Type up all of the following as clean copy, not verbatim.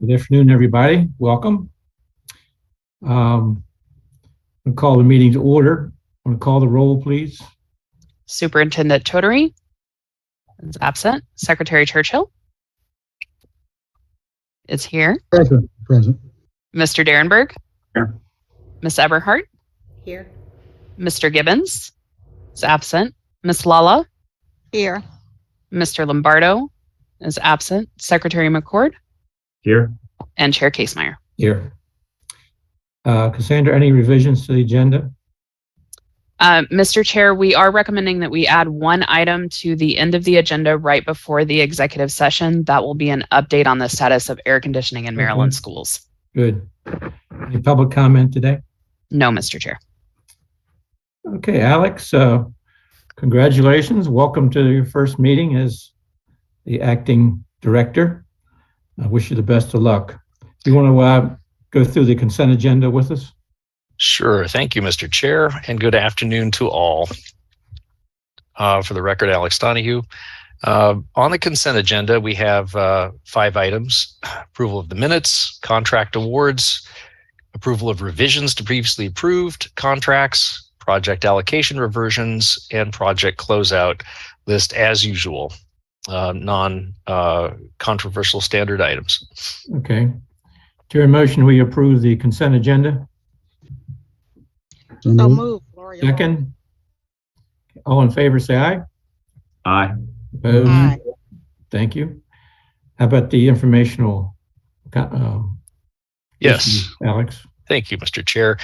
Good afternoon, everybody. Welcome. I'll call the meeting to order. I'm going to call the roll, please. Superintendent Choudhury is absent. Secretary Churchill is here. Present. Mr. Derenberg. Here. Ms. Eberhardt. Here. Mr. Gibbons is absent. Ms. Lala. Here. Mr. Lombardo is absent. Secretary McCord. Here. And Chair Casemeyer. Here. Cassandra, any revisions to the agenda? Mr. Chair, we are recommending that we add one item to the end of the agenda right before the executive session. That will be an update on the status of air conditioning in Maryland schools. Good. Any public comment today? No, Mr. Chair. Okay, Alex, congratulations. Welcome to your first meeting as the acting director. I wish you the best of luck. Do you want to go through the consent agenda with us? Sure. Thank you, Mr. Chair, and good afternoon to all. For the record, Alex Donahue. On the consent agenda, we have 5 items: approval of the minutes, contract awards, approval of revisions to previously approved contracts, project allocation reversions, and project closeout list as usual, non-controversial standard items. Okay. To your motion, we approve the consent agenda. So moved. Second. All in favor, say aye. Aye. Opposed? Aye. Thank you. How about the informational? Yes. Issues, Alex. Thank you, Mr. Chair.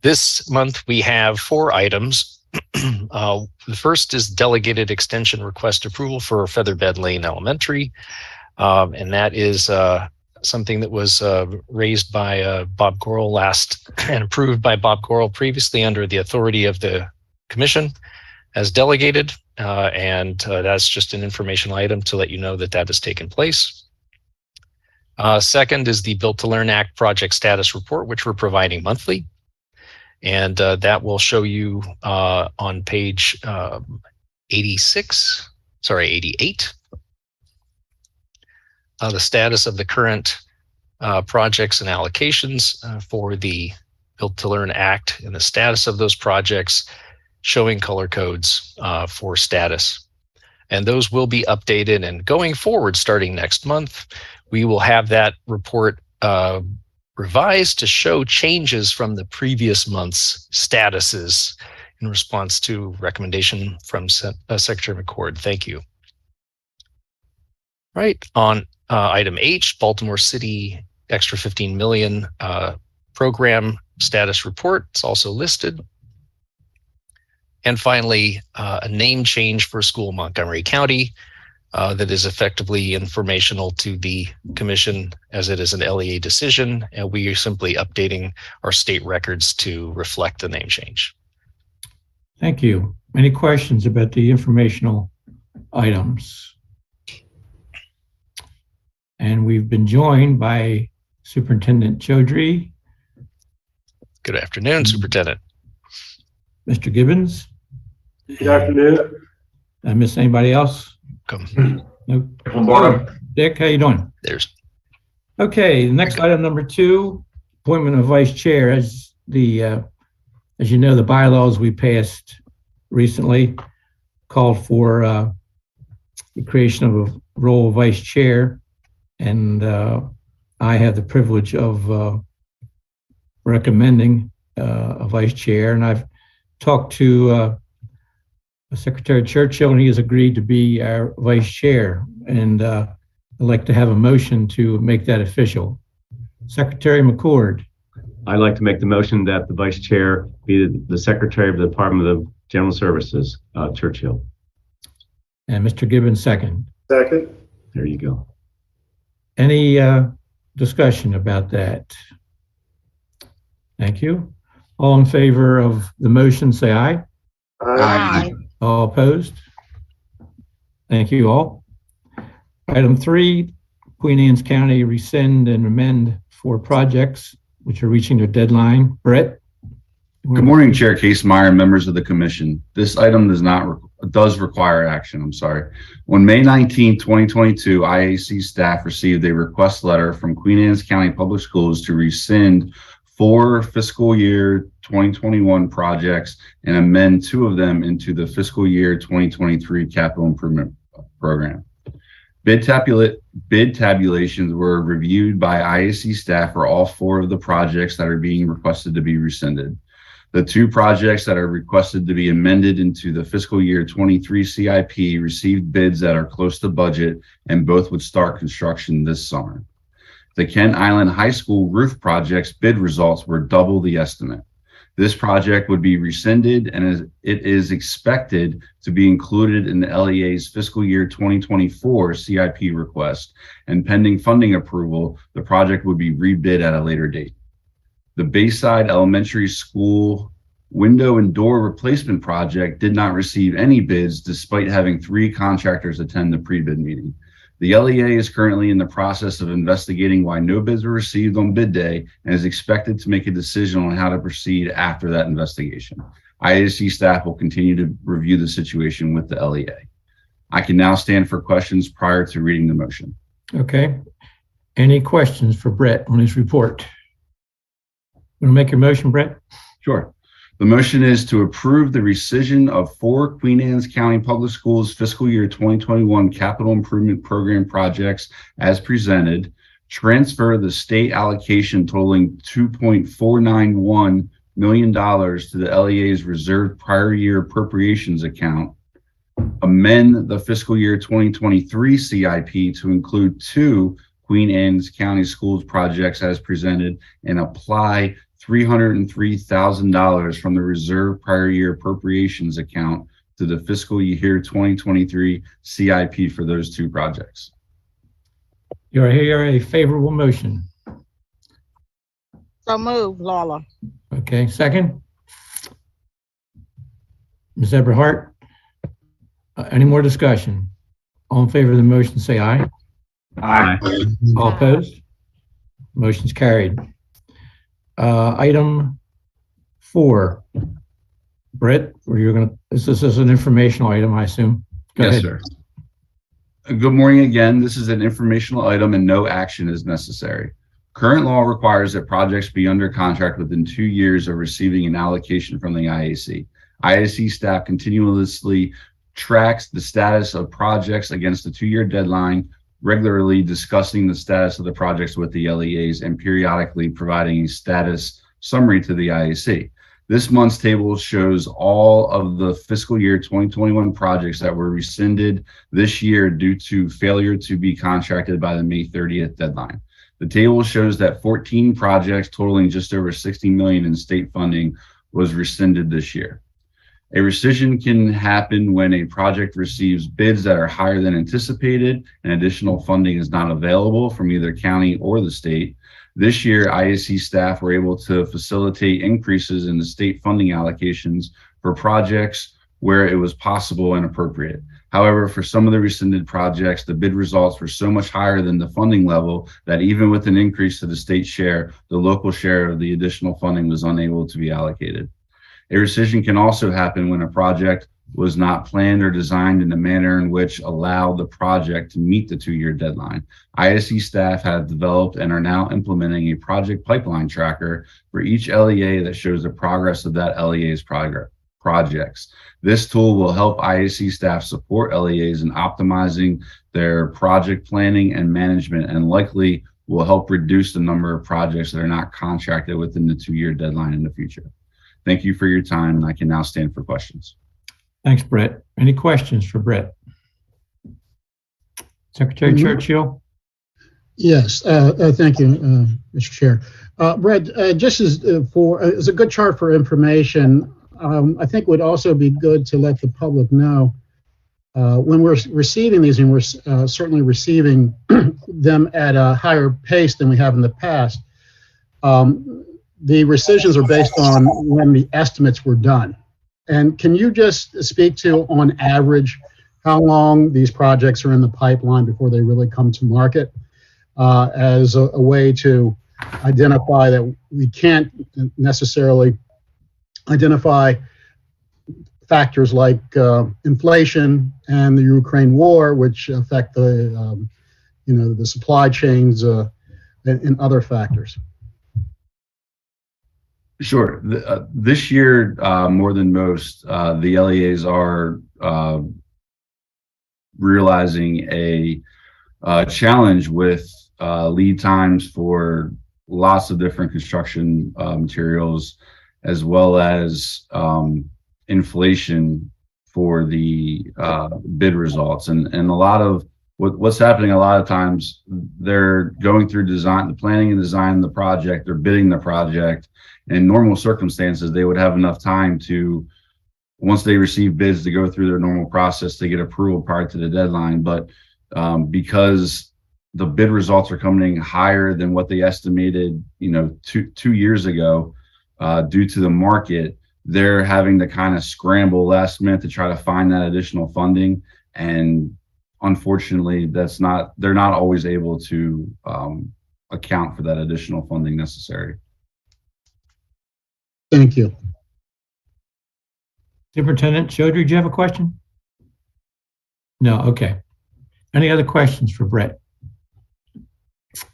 This month we have 4 items. The first is delegated extension request approval for Featherbed Lane Elementary. And that is something that was raised by Bob Gorel last and approved by Bob Gorel previously under the authority of the commission as delegated. And that's just an informational item to let you know that that has taken place. Second is the Built to Learn Act project status report, which we're providing monthly. And that will show you on page 88, the status of the current projects and allocations for the Built to Learn Act and the status of those projects, showing color codes for status. And those will be updated, and going forward, starting next month, we will have that report revised to show changes from the previous month's statuses in response to recommendation from Secretary McCord. Thank you. Right, on item H, Baltimore City extra 15 million program status report. It's also listed. And finally, a name change for a school in Montgomery County that is effectively informational to the commission, as it is an LEA decision, and we are simply updating our state records to reflect the name change. Thank you. Any questions about the informational items? And we've been joined by Superintendent Choudhury. Good afternoon, Superintendent. Mr. Gibbons. Good afternoon. I miss anybody else? Come. No. Lombardo. Dick, how you doing? There's. Okay, the next item, number 2, appointment of vice chair. As you know, the bylaws we passed recently called for the creation of a role of vice chair, and I have the privilege of recommending a vice chair, and I've talked to Secretary Churchill, and he has agreed to be our vice chair, and I'd like to have a motion to make that official. Secretary McCord. I'd like to make the motion that the vice chair be the secretary of the Department of General Services, Churchill. And Mr. Gibbons, second. Second. There you go. Any discussion about that? Thank you. All in favor of the motion, say aye. Aye. All opposed? Thank you all. Item 3, Queen Anne's County rescind and amend 4 projects which are reaching their deadline. Brett? Good morning, Chair Casemeyer and members of the Commission. This item does require action. On May 19, 2022, IAC staff received a request letter from Queen Anne's County Public Schools to rescind 4 fiscal year 2021 projects and amend 2 of them into the fiscal year 2023 capital improvement program. Bid tabulations were reviewed by IAC staff for all 4 of the projects that are being requested to be rescinded. The 2 projects that are requested to be amended into the fiscal year 23 CIP received bids that are close to budget, and both would start construction this summer. The Kent Island High School roof project's bid results were double the estimate. This project would be rescinded, and it is expected to be included in the LEA's fiscal year 2024 CIP request, and pending funding approval, the project would be rebid at a later date. The Bayside Elementary School window and door replacement project did not receive any bids despite having 3 contractors attend the pre-bid meeting. The LEA is currently in the process of investigating why no bids were received on bid day and is expected to make a decision on how to proceed after that investigation. IAC staff will continue to review the situation with the LEA. I can now stand for questions prior to reading the motion. Okay. Any questions for Brett on his report? Want to make your motion, Brett? Sure. The motion is to approve the rescission of 4 Queen Anne's County Public Schools fiscal year 2021 capital improvement program projects as presented, transfer the state allocation totaling $2.491 million to the LEA's reserved prior year appropriations account, amend the fiscal year 2023 CIP to include 2 Queen Anne's County Schools projects as presented, and apply $303,000 from the reserve prior year appropriations account to the fiscal year 2023 CIP for those 2 projects. You are here a favorable motion. So move, Lawler. Okay, second. Ms. Eberhardt, any more discussion? All in favor of the motion, say aye. Aye. All opposed? Motion's carried. Item 4. Brett, this is an informational item, I assume. Go Yes, ahead. sir. Good morning again. This is an informational item and no action is necessary. Current law requires that projects be under contract within 2 years of receiving an allocation from the IAC. IAC staff continuously tracks the status of projects against the 2-year deadline, regularly discussing the status of the projects with the LEAs and periodically providing a status summary to the IAC. This month's table shows all of the fiscal year 2021 projects that were rescinded this year due to failure to be contracted by the May 30th deadline. The table shows that 14 projects totaling just over $60 million in state funding was rescinded this year. A rescission can happen when a project receives bids that are higher than anticipated and additional funding is not available from either county or the state. This year, IAC staff were able to facilitate increases in the state funding allocations for projects where it was possible and appropriate. However, for some of the rescinded projects, the bid results were so much higher than the funding level that even with an increase to the state share, the local share of the additional funding was unable to be allocated. A rescission can also happen when a project was not planned or designed in a manner in which allowed the project to meet the 2-year deadline. ISC staff have developed and are now implementing a project pipeline tracker for each LEA that shows the progress of that LEA's projects. This tool will help IAC staff support LEAs in optimizing their project planning and management, and likely will help reduce the number of projects that are not contracted within the 2-year deadline in the future. Thank you for your time, and I can now stand for questions. Thanks, Brett. Any questions for Brett? Secretary Churchill? Yes, thank you, Mr. Chair. Brett, just as a good chart for information, I think would also be good to let the public know when we're receiving these, and we're certainly receiving them at a higher pace than we have in the past. The rescissions are based on when the estimates were done. And can you just speak to, on average, how long these projects are in the pipeline before they really come to market, as a way to identify that we can't necessarily identify factors like inflation and the Ukraine war, which affect the the supply chains and other factors. Sure. This year, more than most, the LEAs are realizing a challenge with lead times for lots of different construction materials, as well as inflation for the bid results. And a lot of what's happening a lot of times, they're going through the planning and design of the project, they're bidding the project. In normal circumstances, they would have enough time to, once they receive bids, to go through their normal process to get approval prior to the deadline. But because the bid results are coming in higher than what they estimated, two years ago, due to the market, they're having to kind of scramble last minute to try to find that additional funding. And unfortunately, they're not always able to account for that additional funding necessary. Thank you. Superintendent Chaudhry, do you have a question? No, okay. Any other questions for Brett?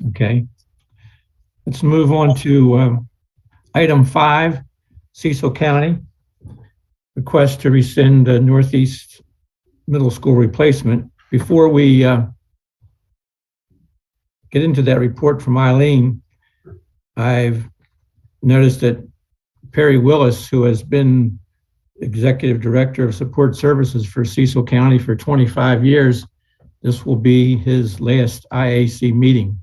Okay. Let's move on to item 5, Cecil County. Request to rescind the Northeast Middle School replacement. Before we get into that report from Eileen, I've noticed that Perry Willis, who has been Executive Director of Support Services for Cecil County for 25 years, this will be his last IAC meeting.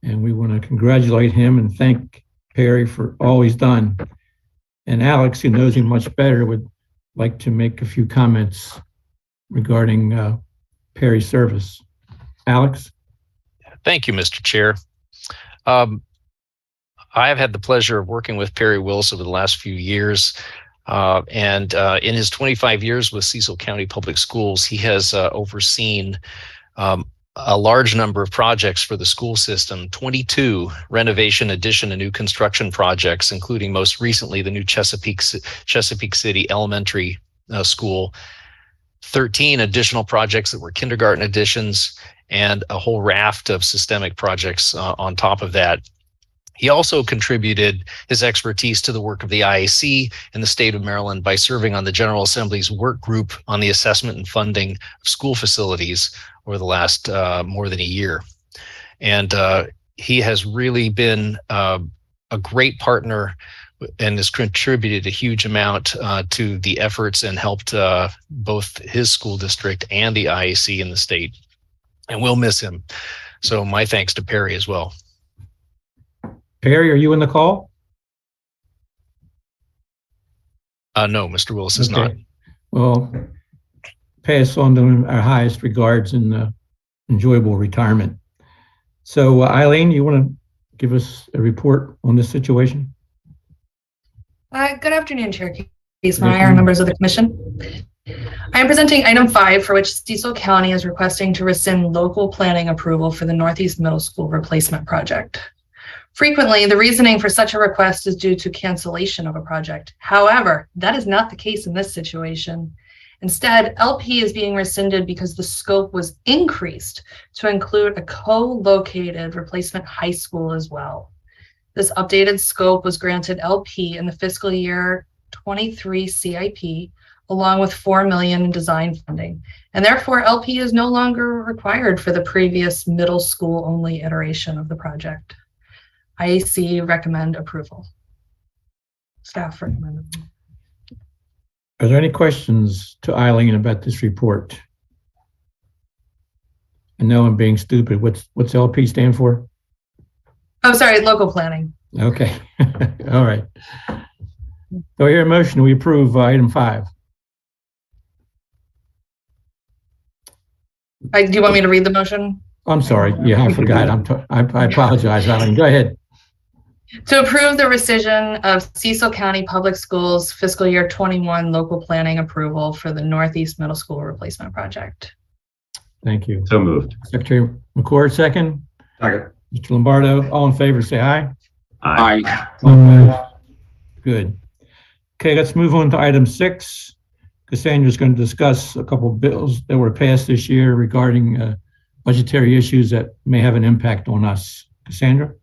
And we want to congratulate him and thank Perry for all he's done. And Alex, who knows him much better, would like to make a few comments regarding Perry's service. Alex? Thank you, Mr. Chair. I have had the pleasure of working with Perry Willis over the last few years. And in his 25 years with Cecil County Public Schools, he has overseen a large number of projects for the school system, 22 renovation, addition, and new construction projects, including most recently the new Chesapeake City Elementary School, 13 additional projects that were kindergarten additions, and a whole raft of systemic projects on top of that. He also contributed his expertise to the work of the IAC in the state of Maryland by serving on the General Assembly's work group on the assessment and funding of school facilities over the last more than a year. And he has really been a great partner and has contributed a huge amount to the efforts and helped both his school district and the IAC in the state. And we'll miss him. So my thanks to Perry as well. Perry, are you in the call? No, Mr. Willis is not. Well, pass on to him our highest regards and enjoyable retirement. So, Eileen, you want to give us a report on this situation? Good afternoon, Chair Kiesmeyer and members of the Commission. I am presenting item 5, for which Cecil County is requesting to rescind local planning approval for the Northeast Middle School replacement project. Frequently, the reasoning for such a request is due to cancellation of a project. However, that is not the case in this situation. Instead, LP is being rescinded because the scope was increased to include a co-located replacement high school as well. This updated scope was granted LP in the fiscal year 23 CIP, along with $4 million in design funding, and therefore LP is no longer required for the previous middle school only iteration of the project. IAC recommend approval. Staff recommend. Are there any questions to Eileen about this report? I know I'm being stupid. What's LP stand for? Oh, sorry, local planning. Okay. All right. Do I hear a motion? We approve item 5. Do you want me to read the motion? I'm sorry. Yeah, I forgot. I apologize, Eileen. Go ahead. To approve the rescission of Cecil County Public Schools fiscal year 21 local planning approval for the Northeast Middle School replacement project. Thank you. So moved. Secretary McCord, second. Second. Mr. Lombardo, all in favor, say aye. Aye. All opposed? Good. Okay, let's move on to item 6. Cassandra's going to discuss a couple of bills that were passed this year regarding budgetary issues that may have an impact on us. Cassandra?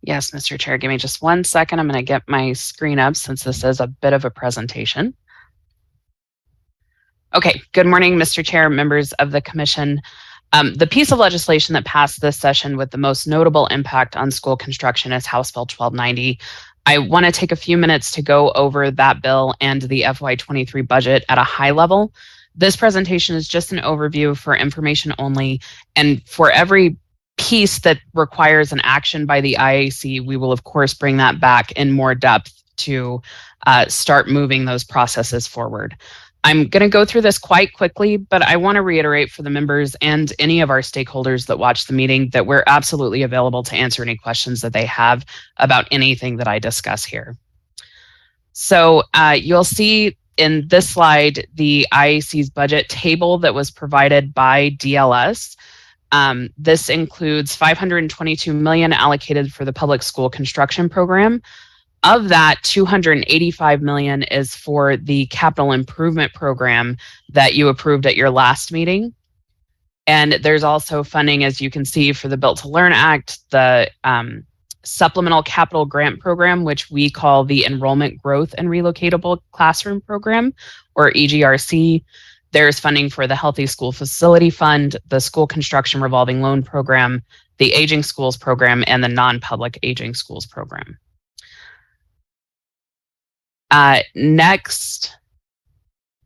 Yes, Mr. Chair, give me just 1 second. I'm going to get my screen up since this is a bit of a presentation. Okay, good morning, Mr. Chair, members of the commission. The piece of legislation that passed this session with the most notable impact on school construction is House Bill 1290. I want to take a few minutes to go over that bill and the FY23 budget at a high level. This presentation is just an overview for information only, and for every piece that requires an action by the IAC, we will of course bring that back in more depth to start moving those processes forward. I'm going to go through this quite quickly, but I want to reiterate for the members and any of our stakeholders that watch the meeting that we're absolutely available to answer any questions that they have about anything that I discuss here. So you'll see in this slide the IAC's budget table that was provided by DLS. This includes $522 million allocated for the public school construction program. Of that, $285 million is for the capital improvement program that you approved at your last meeting. And there's also funding, as you can see, for the Built to Learn Act, the supplemental capital grant program, which we call the Enrollment Growth and Relocatable Classroom Program, or EGRC. There's funding for the Healthy School Facility Fund, the School Construction Revolving Loan Program, the Aging Schools Program, and the Non-Public Aging Schools Program. Next,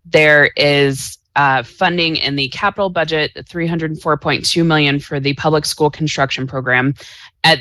there is funding in the capital budget, $304.2 million for the public school construction program.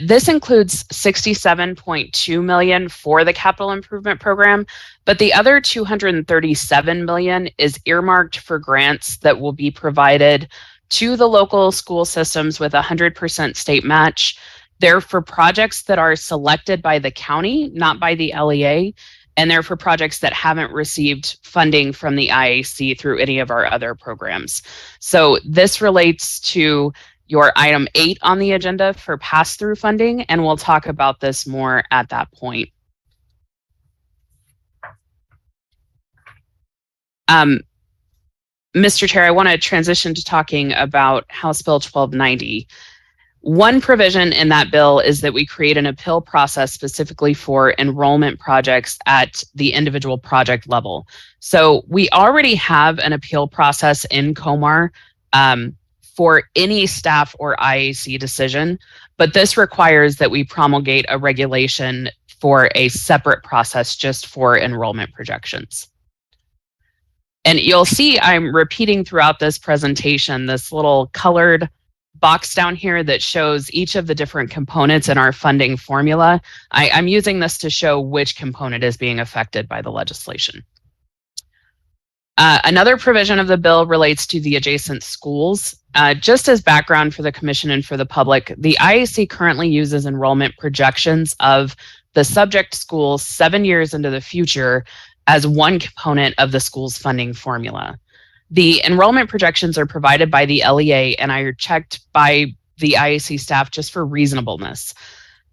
This includes $67.2 million for the capital improvement program, but the other $237 million is earmarked for grants that will be provided to the local school systems with 100% state match. They're for projects that are selected by the county, not by the LEA. And they're for projects that haven't received funding from the IAC through any of our other programs. So this relates to your item 8 on the agenda for pass-through funding, and we'll talk about this more at that point. Mr. Chair, I want to transition to talking about House Bill 1290. One provision in that bill is that we create an appeal process specifically for enrollment projects at the individual project level. So we already have an appeal process in COMAR for any staff or IAC decision, but this requires that we promulgate a regulation for a separate process just for enrollment projections. And you'll see I'm repeating throughout this presentation this little colored box down here that shows each of the different components in our funding formula. I'm using this to show which component is being affected by the legislation. Another provision of the bill relates to the adjacent schools. Just as background for the commission and for the public, the IAC currently uses enrollment projections of the subject schools 7 years into the future as one component of the school's funding formula. The enrollment projections are provided by the LEA and are checked by the IAC staff just for reasonableness.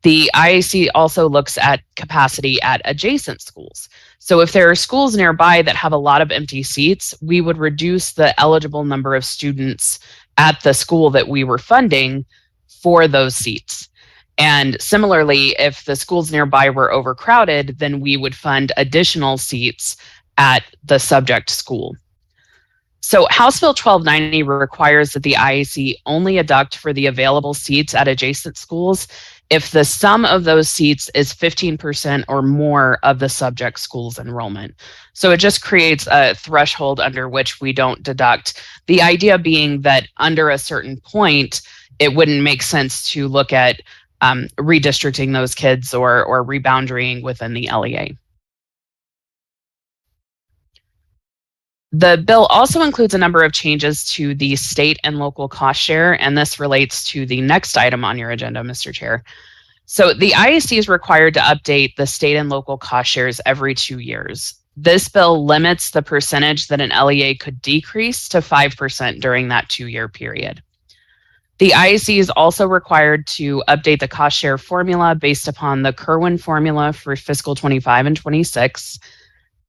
The IAC also looks at capacity at adjacent schools. So if there are schools nearby that have a lot of empty seats, we would reduce the eligible number of students at the school that we were funding for those seats. And similarly, if the schools nearby were overcrowded, then we would fund additional seats at the subject school. So House Bill 1290 requires that the IAC only deduct for the available seats at adjacent schools if the sum of those seats is 15% or more of the subject school's enrollment. So it just creates a threshold under which we don't deduct. The idea being that under a certain point, it wouldn't make sense to look at redistricting those kids or reboundarying within the LEA. The bill also includes a number of changes to the state and local cost share, and this relates to the next item on your agenda, Mr. Chair. So the IAC is required to update the state and local cost shares every 2 years. This bill limits the percentage that an LEA could decrease to 5% during that 2-year period. The IAC is also required to update the cost share formula based upon the Kerwin formula for fiscal 25 and 26.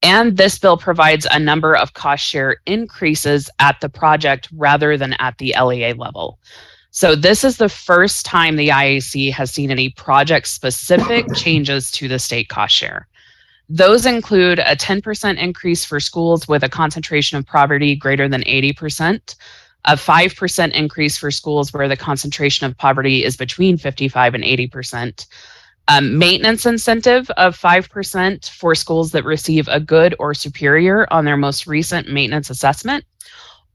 And this bill provides a number of cost share increases at the project rather than at the LEA level. So this is the first time the IAC has seen any project-specific changes to the state cost share. Those include a 10% increase for schools with a concentration of poverty greater than 80%, a 5% increase for schools where the concentration of poverty is between 55 and 80%, maintenance incentive of 5% for schools that receive a good or superior on their most recent maintenance assessment,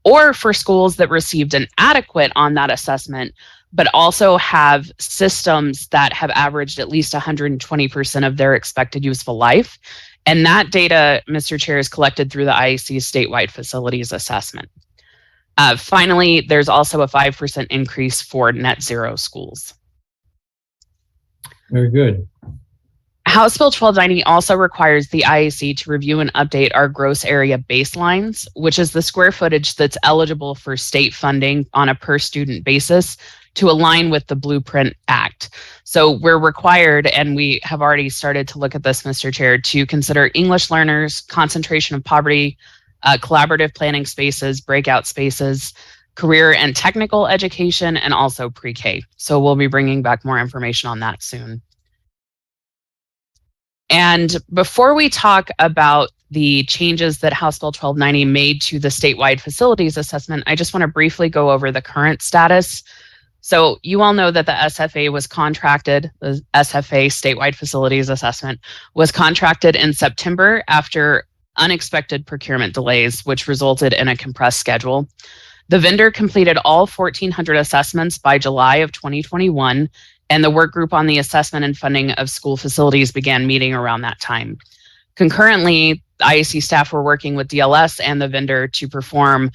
or for schools that received an adequate on that assessment, but also have systems that have averaged at least 120% of their expected useful life. And that data, Mr. Chair, is collected through the IAC's statewide facilities assessment. Finally, there's also a 5% increase for net zero schools. Very good. House Bill 1290 also requires the IAC to review and update our gross area baselines, which is the square footage that's eligible for state funding on a per student basis to align with the Blueprint Act. So we're required, and we have already started to look at this, Mr. Chair, to consider English learners, concentration of poverty, collaborative planning spaces, breakout spaces, career and technical education, and also pre-K. So we'll be bringing back more information on that soon. And before we talk about the changes that House Bill 1290 made to the statewide facilities assessment, I just want to briefly go over the current status. So you all know that the SFA was contracted, the SFA statewide facilities assessment was contracted in September after unexpected procurement delays, which resulted in a compressed schedule. The vendor completed all 1,400 assessments by July of 2021, and the work group on the assessment and funding of school facilities began meeting around that time. Concurrently, the IAC staff were working with DLS and the vendor to perform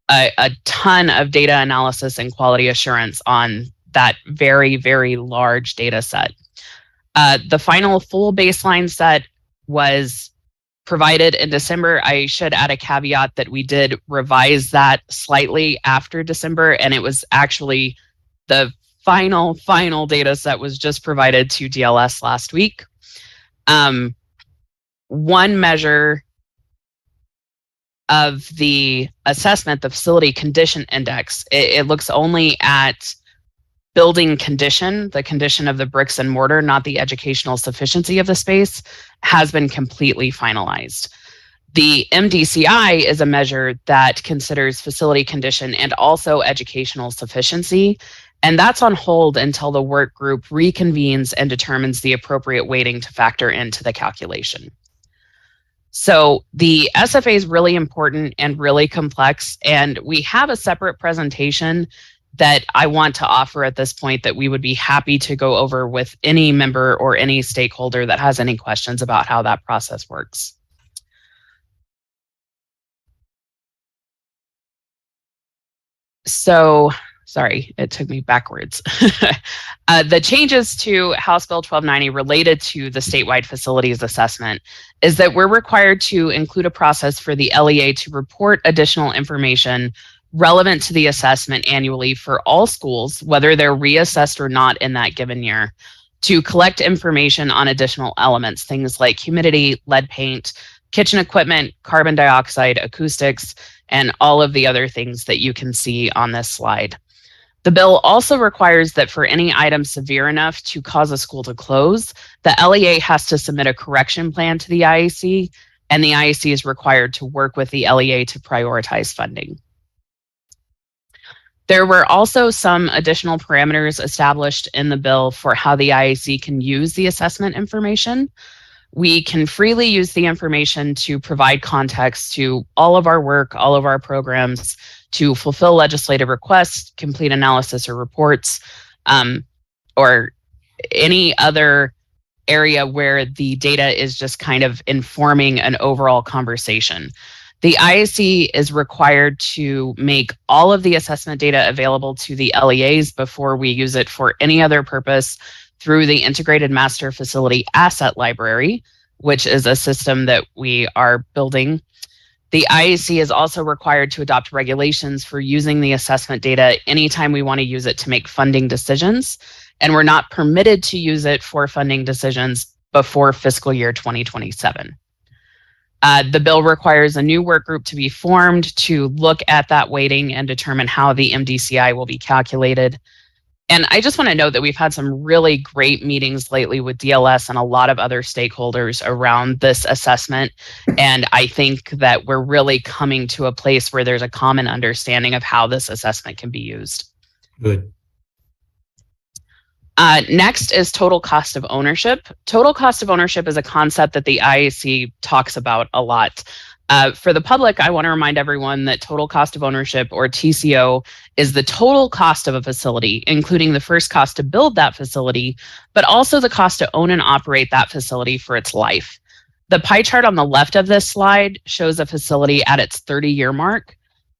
a ton of data analysis and quality assurance on that very, very large data set. The final full baseline set was provided in December. I should add a caveat that we did revise that slightly after December, and it was actually the final data set was just provided to DLS last week. One measure of the assessment, the facility condition index, it looks only at building condition, the condition of the bricks and mortar, not the educational sufficiency of the space, has been completely finalized. The MDCI is a measure that considers facility condition and also educational sufficiency, and that's on hold until the work group reconvenes and determines the appropriate weighting to factor into the calculation. So the SFA is really important and really complex, and we have a separate presentation that I want to offer at this point that we would be happy to go over with any member or any stakeholder that has any questions about how that process works. So, sorry, it took me backwards. The changes to House Bill 1290 related to the statewide facilities assessment is that we're required to include a process for the LEA to report additional information relevant to the assessment annually for all schools, whether they're reassessed or not in that given year, to collect information on additional elements, things like humidity, lead paint, kitchen equipment, carbon dioxide, acoustics, and all of the other things that you can see on this slide. The bill also requires that for any item severe enough to cause a school to close, the LEA has to submit a correction plan to the IAC, and the IAC is required to work with the LEA to prioritize funding. There were also some additional parameters established in the bill for how the IAC can use the assessment information. We can freely use the information to provide context to all of our work, all of our programs, to fulfill legislative requests, complete analysis or reports, or any other area where the data is just kind of informing an overall conversation. The IAC is required to make all of the assessment data available to the LEAs before we use it for any other purpose through the Integrated Master Facility Asset Library, which is a system that we are building. The IAC is also required to adopt regulations for using the assessment data anytime we want to use it to make funding decisions, and we're not permitted to use it for funding decisions before fiscal year 2027. The bill requires a new work group to be formed to look at that weighting and determine how the MDCI will be calculated. And I just want to note that we've had some really great meetings lately with DLS and a lot of other stakeholders around this assessment. And I think that we're really coming to a place where there's a common understanding of how this assessment can be used. Good. Next is total cost of ownership. Total cost of ownership is a concept that the IAC talks about a lot. For the public, I want to remind everyone that total cost of ownership, or TCO, is the total cost of a facility, including the first cost to build that facility, but also the cost to own and operate that facility for its life. The pie chart on the left of this slide shows a facility at its 30-year mark.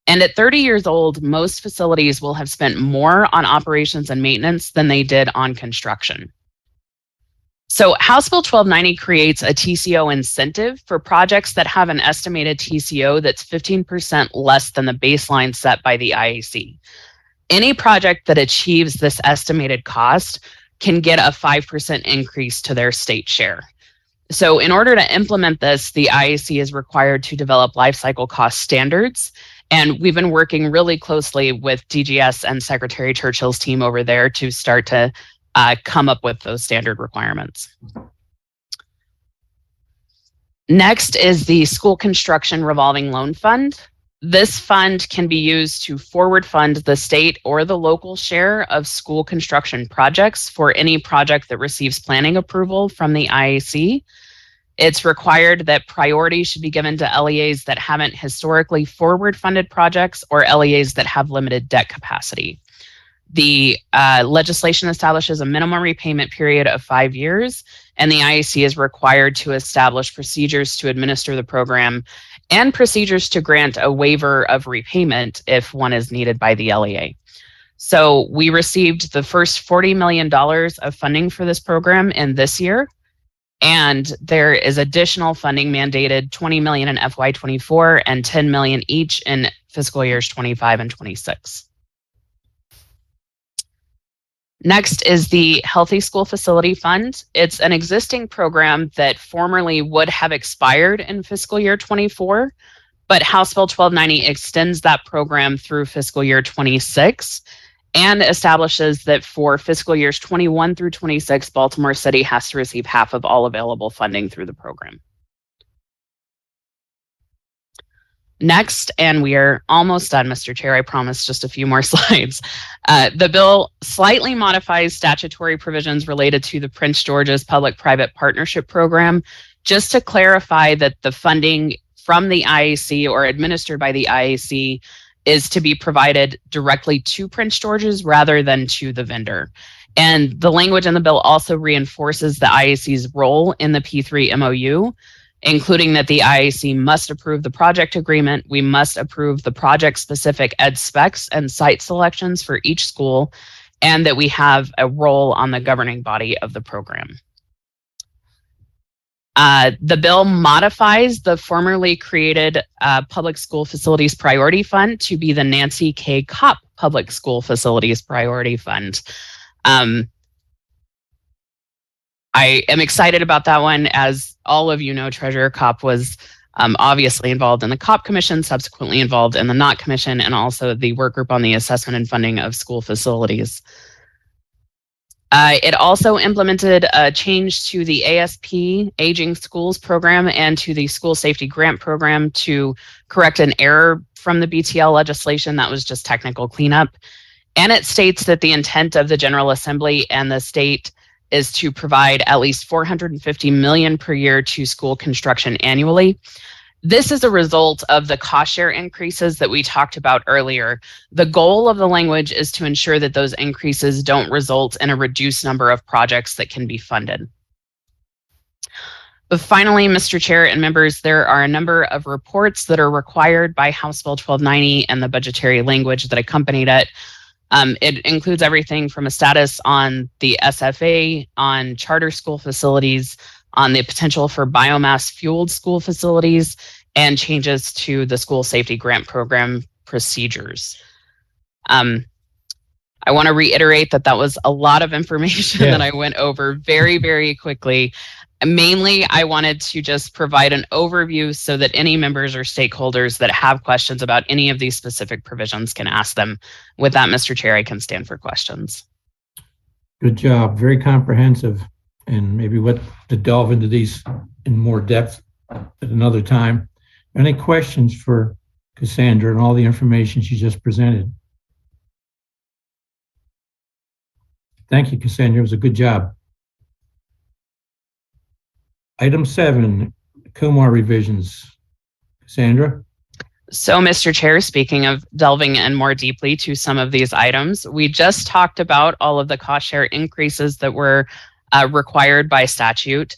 And at 30 years old, most facilities will have spent more on operations and maintenance than they did on construction. So House Bill 1290 creates a TCO incentive for projects that have an estimated TCO that's 15% less than the baseline set by the IAC. Any project that achieves this estimated cost can get a 5% increase to their state share. So in order to implement this, the IAC is required to develop life cycle cost standards. And we've been working really closely with DGS and Secretary Churchill's team over there to start to come up with those standard requirements. Next is the School Construction Revolving Loan Fund. This fund can be used to forward fund the state or the local share of school construction projects for any project that receives planning approval from the IAC. It's required that priority should be given to LEAs that haven't historically forward funded projects or LEAs that have limited debt capacity. The legislation establishes a minimum repayment period of 5 years, and the IAC is required to establish procedures to administer the program and procedures to grant a waiver of repayment if one is needed by the LEA. So we received the first $40 million of funding for this program in this year. And there is additional funding mandated, $20 million in FY24 and $10 million each in fiscal years 25 and 26. Next is the Healthy School Facility Fund. It's an existing program that formerly would have expired in fiscal year 24, but House Bill 1290 extends that program through fiscal year 26. And establishes that for fiscal years 21 through 26, Baltimore City has to receive half of all available funding through the program. Next, and we are almost done, Mr. Chair, I promise just a few more slides. The bill slightly modifies statutory provisions related to the Prince George's Public-Private Partnership Program, just to clarify that the funding from the IAC or administered by the IAC is to be provided directly to Prince George's rather than to the vendor. And the language in the bill also reinforces the IAC's role in the P3 MOU, including that the IAC must approve the project agreement, we must approve the project-specific ed specs and site selections for each school, and that we have a role on the governing body of the program. The bill modifies the formerly created Public School Facilities Priority Fund to be the Nancy K. Kopp Public School Facilities Priority Fund. I am excited about that one. As all of you know, Treasurer Kopp was obviously involved in the Kopp Commission, subsequently involved in the Knott Commission, and also the work group on the assessment and funding of school facilities. It also implemented a change to the ASP, Aging Schools Program, and to the School Safety Grant Program to correct an error from the BTL legislation that was just technical cleanup. And it states that the intent of the General Assembly and the state is to provide at least $450 million per year to school construction annually. This is a result of the cost share increases that we talked about earlier. The goal of the language is to ensure that those increases don't result in a reduced number of projects that can be funded. But finally, Mr. Chair and members, there are a number of reports that are required by House Bill 1290 and the budgetary language that accompanied it. It includes everything from a status on the SFA, on charter school facilities, on the potential for biomass-fueled school facilities, and changes to the school safety grant program procedures. I want to reiterate that that was a lot of information Yeah. that I went over very, very quickly. Mainly, I wanted to just provide an overview so that any members or stakeholders that have questions about any of these specific provisions can ask them. With that, Mr. Chair, I can stand for questions. Good job. Very comprehensive. And maybe what to delve into these in more depth at another time. Any questions for Cassandra and all the information she just presented? Thank you, Cassandra. It was a good job. Item 7, COMAR revisions. Cassandra? So, Mr. Chair, speaking of delving in more deeply to some of these items, we just talked about all of the cost share increases that were required by statute.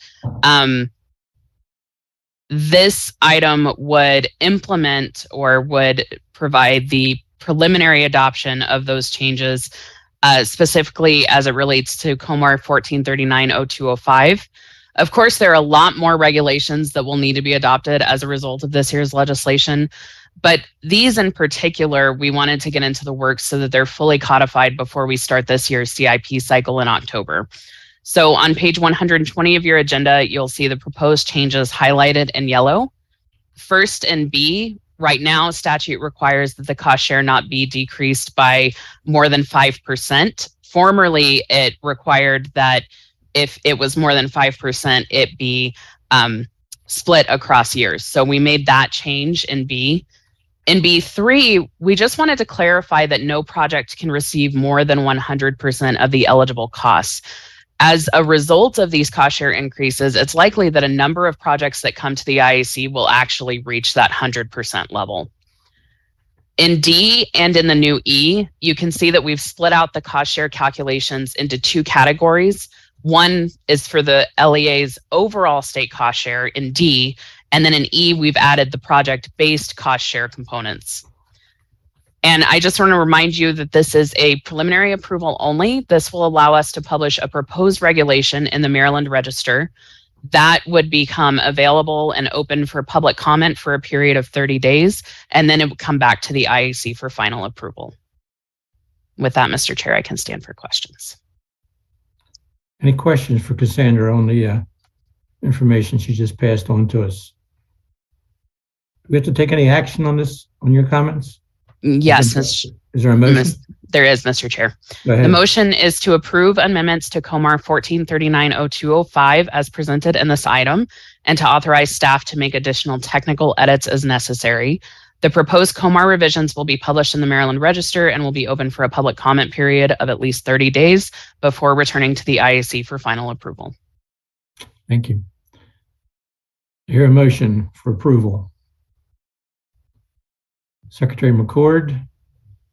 This item would implement or would provide the preliminary adoption of those changes, specifically as it relates to COMAR 1439-0205. Of course, there are a lot more regulations that will need to be adopted as a result of this year's legislation, but these in particular, we wanted to get into the works so that they're fully codified before we start this year's CIP cycle in October. So on page 120 of your agenda, you'll see the proposed changes highlighted in yellow. First in B, right now statute requires that the cost share not be decreased by more than 5%. Formerly, it required that if it was more than 5%, it be split across years. So we made that change in B. In B3, we just wanted to clarify that no project can receive more than 100% of the eligible costs. As a result of these cost share increases, it's likely that a number of projects that come to the IAC will actually reach that 100% level. In D and in the new E, you can see that we've split out the cost share calculations into two categories. One is for the LEA's overall state cost share in D, and then in E, we've added the project-based cost share components. And I just want to remind you that this is a preliminary approval only. This will allow us to publish a proposed regulation in the Maryland Register that would become available and open for public comment for a period of 30 days, and then it would come back to the IAC for final approval. With that, Mr. Chair, I can stand for questions. Any questions for Cassandra on the information she just passed on to us? Do we have to take any action on this, on your comments? Yes, Is there a motion? there is, Mr. Chair. Go ahead. The motion is to approve amendments to COMAR 1439-0205 as presented in this item, and to authorize staff to make additional technical edits as necessary. The proposed COMAR revisions will be published in the Maryland Register and will be open for a public comment period of at least 30 days before returning to the IAC for final approval. Thank you. I hear a motion for approval. Secretary McCord,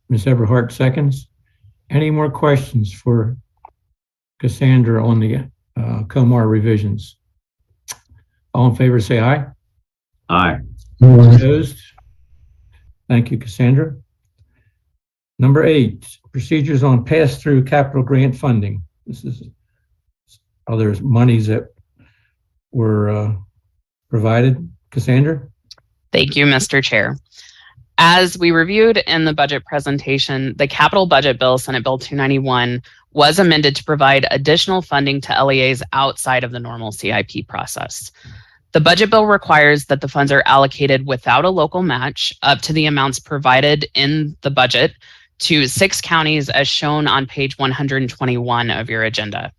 Ms. Everhart seconds. Any more questions for Cassandra on the COMAR revisions? All in favor, say aye. Aye. Opposed? Thank you, Cassandra. Number 8, procedures on pass-through capital grant funding. This is other monies that were provided. Cassandra? Thank you, Mr. Chair. As we reviewed in the budget presentation, the capital budget bill, Senate Bill 291, was amended to provide additional funding to LEAs outside of the normal CIP process. The budget bill requires that the funds are allocated without a local match up to the amounts provided in the budget to 6 counties as shown on page 121 of your agenda.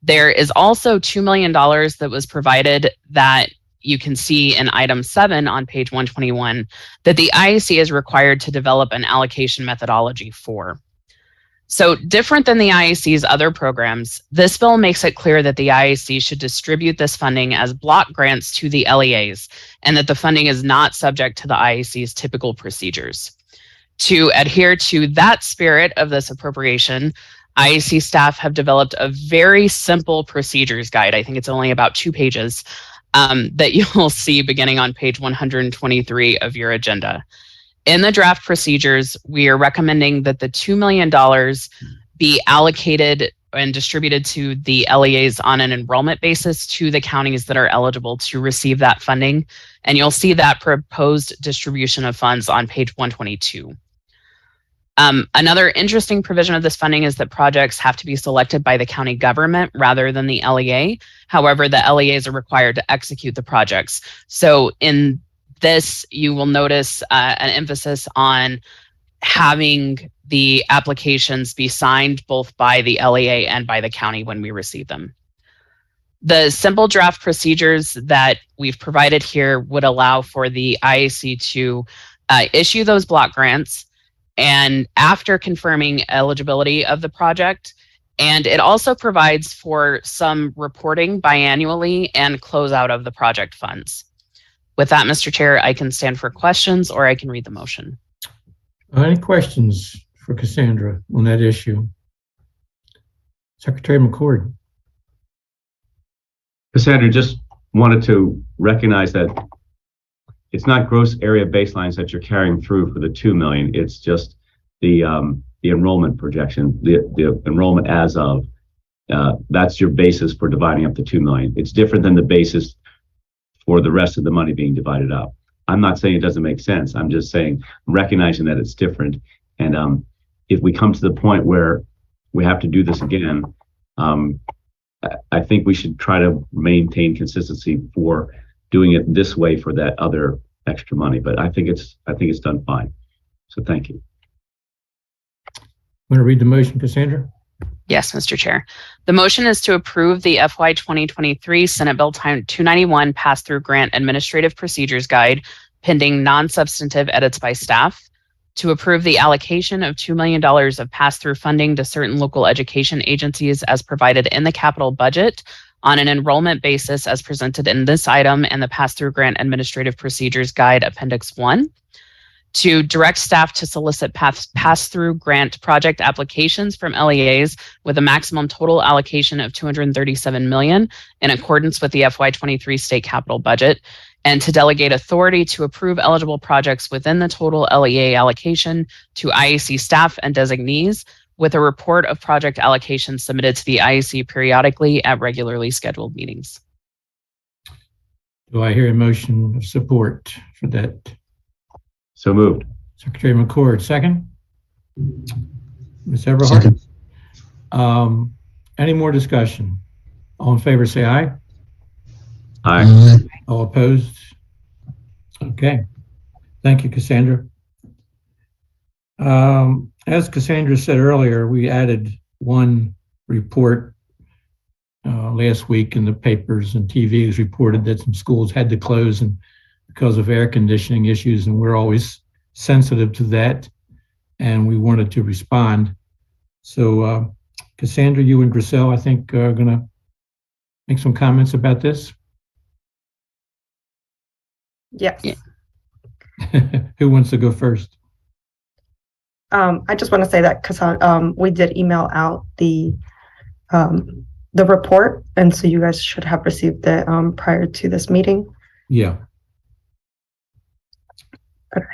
There is also $2 million that was provided that you can see in item 7 on page 121 that the IAC is required to develop an allocation methodology for. So different than the IAC's other programs, this bill makes it clear that the IAC should distribute this funding as block grants to the LEAs and that the funding is not subject to the IAC's typical procedures. To adhere to that spirit of this appropriation, IAC staff have developed a very simple procedures guide. I think it's only about 2 pages that you'll see beginning on page 123 of your agenda. In the draft procedures, we are recommending that the $2 million be allocated and distributed to the LEAs on an enrollment basis to the counties that are eligible to receive that funding. And you'll see that proposed distribution of funds on page 122. Another interesting provision of this funding is that projects have to be selected by the county government rather than the LEA. However, the LEAs are required to execute the projects. So in this, you will notice an emphasis on having the applications be signed both by the LEA and by the county when we receive them. The simple draft procedures that we've provided here would allow for the IAC to issue those block grants, and after confirming eligibility of the project. And it also provides for some reporting biannually and closeout of the project funds. With that, Mr. Chair, I can stand for questions or I can read the motion. Any questions for Cassandra on that issue? Secretary McCord. Cassandra, just wanted to recognize that it's not gross area baselines that you're carrying through for the 2 million. It's just the enrollment projection, the enrollment as of. That's your basis for dividing up the 2 million. It's different than the basis for the rest of the money being divided up. I'm not saying it doesn't make sense. I'm just saying, recognizing that it's different. And if we come to the point where we have to do this again, I think we should try to maintain consistency for doing it this way for that other extra money. But I think it's done fine. So thank you. Want to read the motion, Cassandra? Yes, Mr. Chair. The motion is to approve the FY 2023 Senate Bill 291 Pass-Through Grant Administrative Procedures Guide pending non-substantive edits by staff, to approve the allocation of $2 million of pass-through funding to certain local education agencies as provided in the capital budget on an enrollment basis as presented in this item and the Pass-Through Grant Administrative Procedures Guide Appendix 1, to direct staff to solicit pass-through grant project applications from LEAs with a maximum total allocation of $237 million in accordance with the FY23 state capital budget, and to delegate authority to approve eligible projects within the total LEA allocation to IAC staff and designees, with a report of project allocations submitted to the IAC periodically at regularly scheduled meetings. Do I hear a motion of support for that? So moved. Secretary McCord, second. Ms. Everhart? Second. Any more discussion? All in favor, say aye. Aye. All opposed? Okay. Thank you, Cassandra. As Cassandra said earlier, we added one report last week in the papers and TV. It was reported that some schools had to close and because of air conditioning issues, and we're always sensitive to that, and we wanted to respond. So Cassandra, you and Griselle, I think, are going to make some comments about this. Yes. Yeah. Who wants to go first? I just want to say that because we did email out the report, and so you guys should have received it prior to this meeting. Yeah. Okay.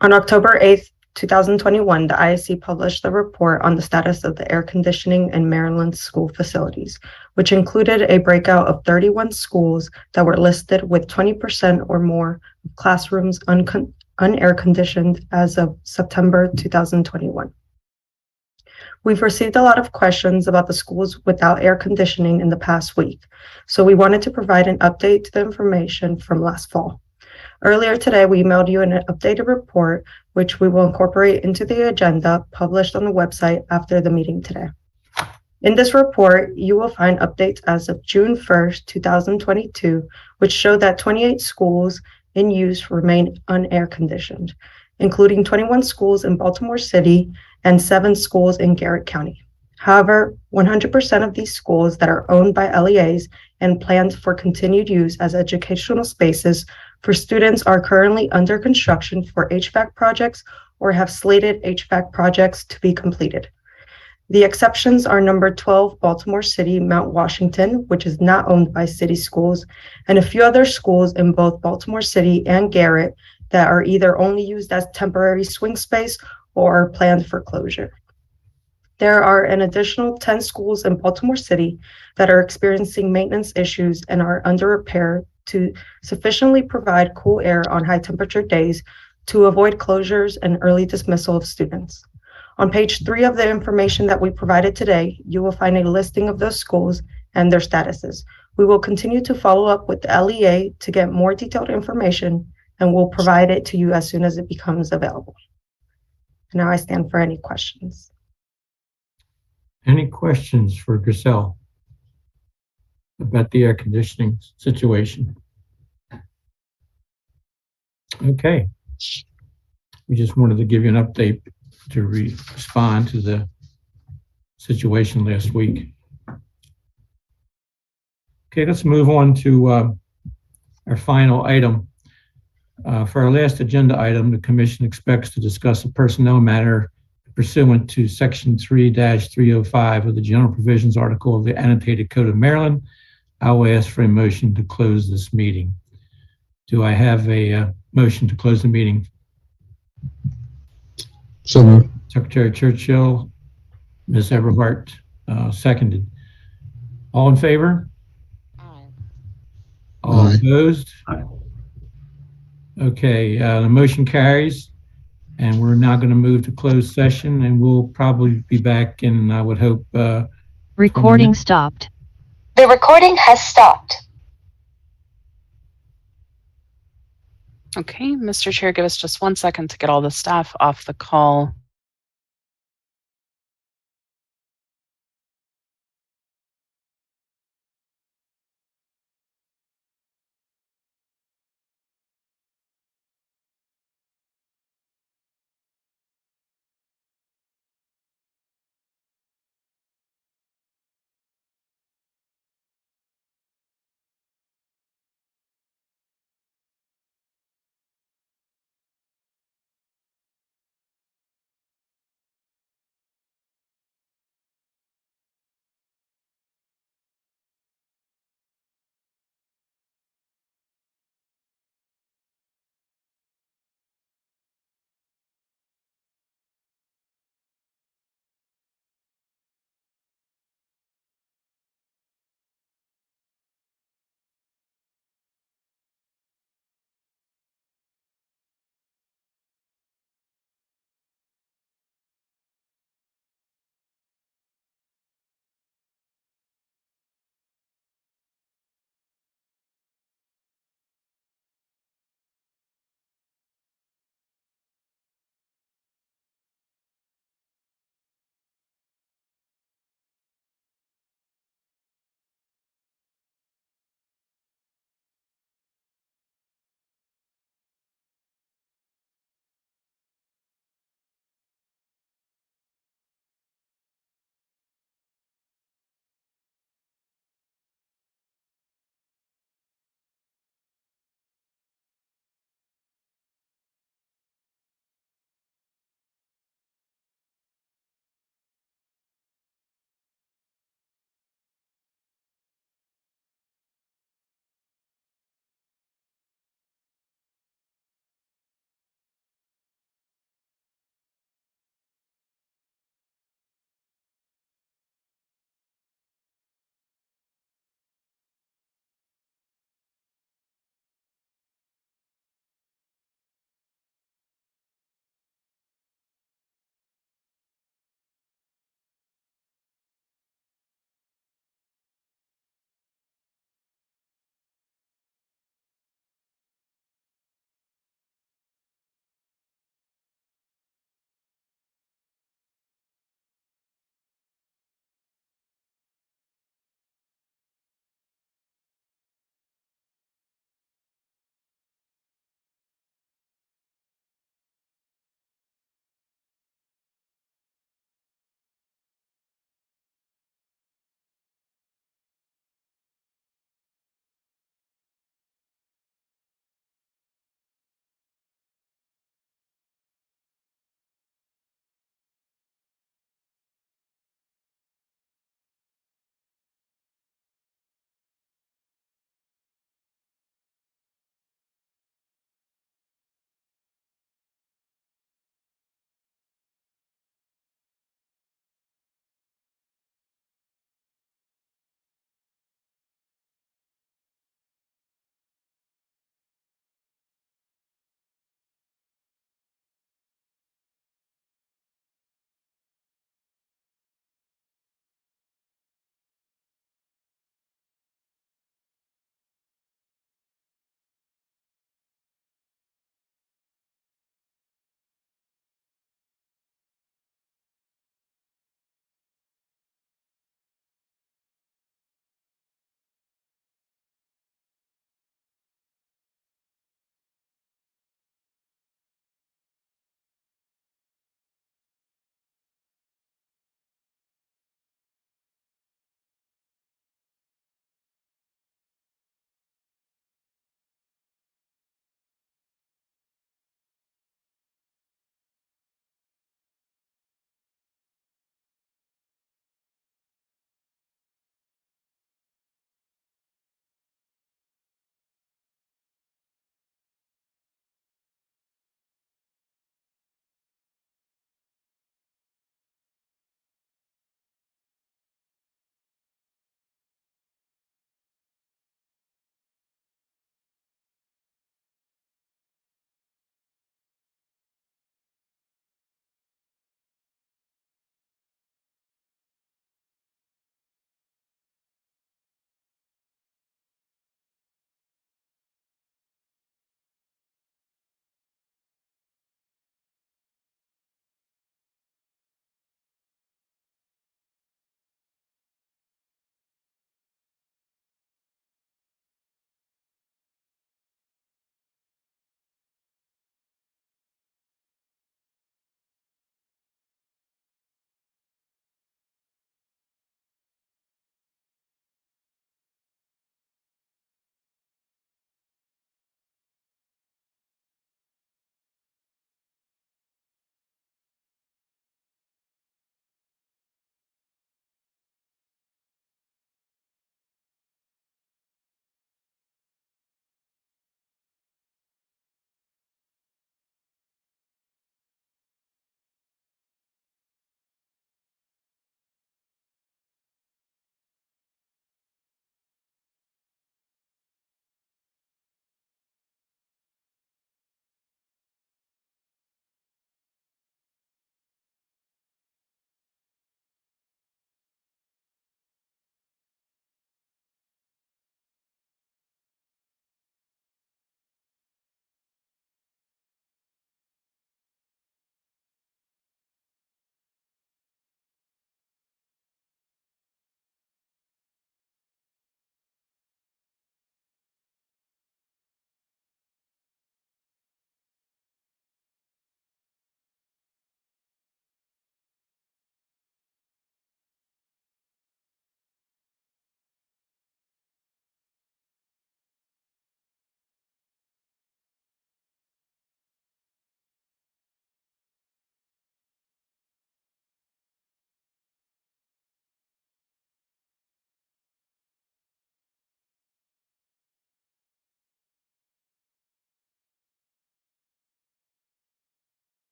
On October 8th, 2021, the IAC published the report on the status of the air conditioning in Maryland's school facilities, which included a breakout of 31 schools that were listed with 20% or more of classrooms unair conditioned as of September 2021. We've received a lot of questions about the schools without air conditioning in the past week, so we wanted to provide an update to the information from last fall. Earlier today, we emailed you an updated report, which we will incorporate into the agenda published on the website after the meeting today. In this report, you will find updates as of June 1st, 2022, which show that 28 schools in use remain unair conditioned, including 21 schools in Baltimore City and 7 schools in Garrett County. However, 100% of these schools that are owned by LEAs and planned for continued use as educational spaces for students are currently under construction for HVAC projects or have slated HVAC projects to be completed. The exceptions are number 12, Baltimore City, Mount Washington, which is not owned by city schools, and a few other schools in both Baltimore City and Garrett that are either only used as temporary swing space or are planned for closure. There are an additional 10 schools in Baltimore City that are experiencing maintenance issues and are under repair to sufficiently provide cool air on high temperature days to avoid closures and early dismissal of students. On page 3 of the information that we provided today, you will find a listing of those schools and their statuses. We will continue to follow up with the LEA to get more detailed information, and we'll provide it to you as soon as it becomes available. Now I stand for any questions. Any questions for Griselle about the air conditioning situation? Okay. We just wanted to give you an update to respond to the situation last week. Okay, let's move on to our final item. For our last agenda item, the Commission expects to discuss a personnel matter pursuant to Section 3-305 of the General Provisions Article of the Annotated Code of Maryland. I will ask for a motion to close this meeting. Do I have a motion to close the meeting? So moved. Secretary Churchill, Ms. Everhart, seconded. All in favor? All Aye. opposed? Aye. Okay, the motion carries, and we're now going to move to closed session, and we'll probably be back in, I would hope. Recording stopped. The recording has stopped. Okay, Mr. Chair, give us just 1 second to get all the staff off the call.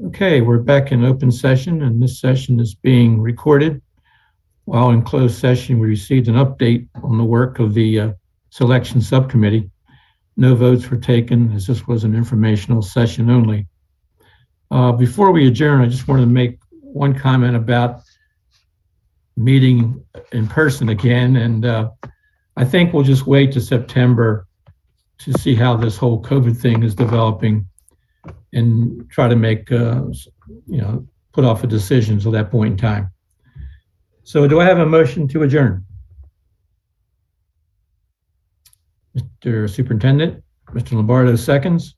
Okay, we're back in open session, and this session is being recorded. While in closed session, we received an update on the work of the selection subcommittee. No votes were taken, as this was an informational session only. Before we adjourn, I just wanted to make one comment about meeting in person again, and I think we'll just wait to September to see how this whole COVID thing is developing and try to make, put off a decision till that point in time. So do I have a motion to adjourn? Mr. Superintendent, Mr. Lombardo seconds.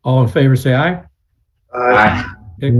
All in favor, say aye. Aye. Okay.